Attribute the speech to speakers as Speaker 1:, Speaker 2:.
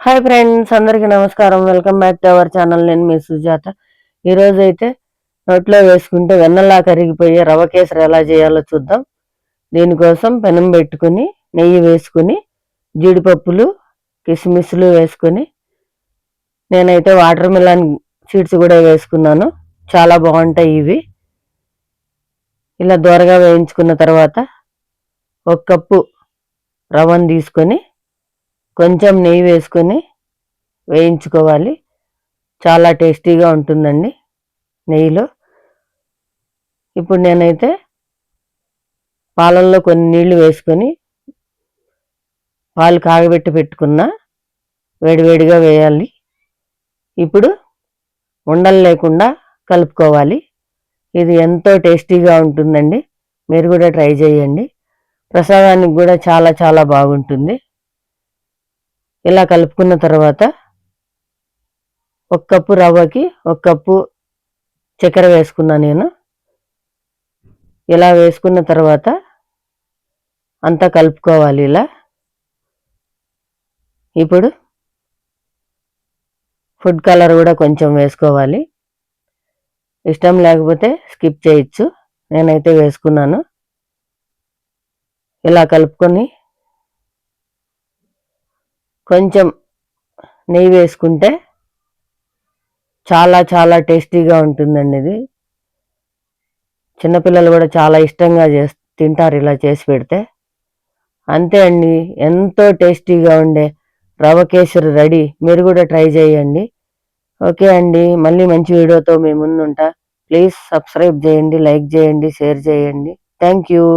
Speaker 1: Hi friends, అందరికీ నమస్కారం. Welcome back to our channel. నేను మీ సుజాత. ఈరోజు అయితే నోట్లో వేసుకుంటే వెన్నలా కరిగిపోయే రవ కేసరి ఎలా చేయాలో చూద్దాం. దీనికోసం పెనం పెట్టుకుని నెయ్యి వేసుకుని జీడిపప్పులు కిస్మిస్లు వేసుకొని నేనైతే వాటర్ మిలన్ సీడ్స్ కూడా వేసుకున్నాను. చాలా బాగుంటాయి ఇవి. ఇలా దోరగా వేయించుకున్న తర్వాత ఒక కప్పు రవ్వను తీసుకొని కొంచెం నెయ్యి వేసుకొని వేయించుకోవాలి. చాలా టేస్టీగా ఉంటుందండి నెయ్యిలో. ఇప్పుడు నేనైతే పాలల్లో కొన్ని నీళ్లు వేసుకొని పాలు కాగబెట్టి పెట్టుకున్నా, వేడివేడిగా వేయాలి. ఇప్పుడు ఉండలు లేకుండా కలుపుకోవాలి. ఇది ఎంతో టేస్టీగా ఉంటుందండి. మీరు కూడా ట్రై చేయండి. ప్రసాదానికి కూడా చాలా చాలా బాగుంటుంది. ఇలా కలుపుకున్న తర్వాత ఒక కప్పు రవ్వకి ఒక కప్పు చక్కెర వేసుకున్నా నేను. ఇలా వేసుకున్న తర్వాత అంతా కలుపుకోవాలి ఇలా. ఇప్పుడు ఫుడ్ కలర్ కూడా కొంచెం వేసుకోవాలి. ఇష్టం లేకపోతే స్కిప్ చేయొచ్చు. నేనైతే వేసుకున్నాను. ఇలా కలుపుకొని కొంచెం నెయ్యి వేసుకుంటే చాలా చాలా టేస్టీగా ఉంటుందండి ఇది. చిన్నపిల్లలు కూడా చాలా ఇష్టంగా తింటారు ఇలా చేసి పెడితే. అంతే అండి, ఎంతో టేస్టీగా ఉండే రవ కేసరి రెడీ. మీరు కూడా ట్రై చేయండి. ఓకే అండి, మళ్ళీ మంచి వీడియోతో మీ ముందుంటా. ప్లీజ్ సబ్స్క్రైబ్ చేయండి, లైక్ చేయండి, షేర్ చేయండి. Thank you.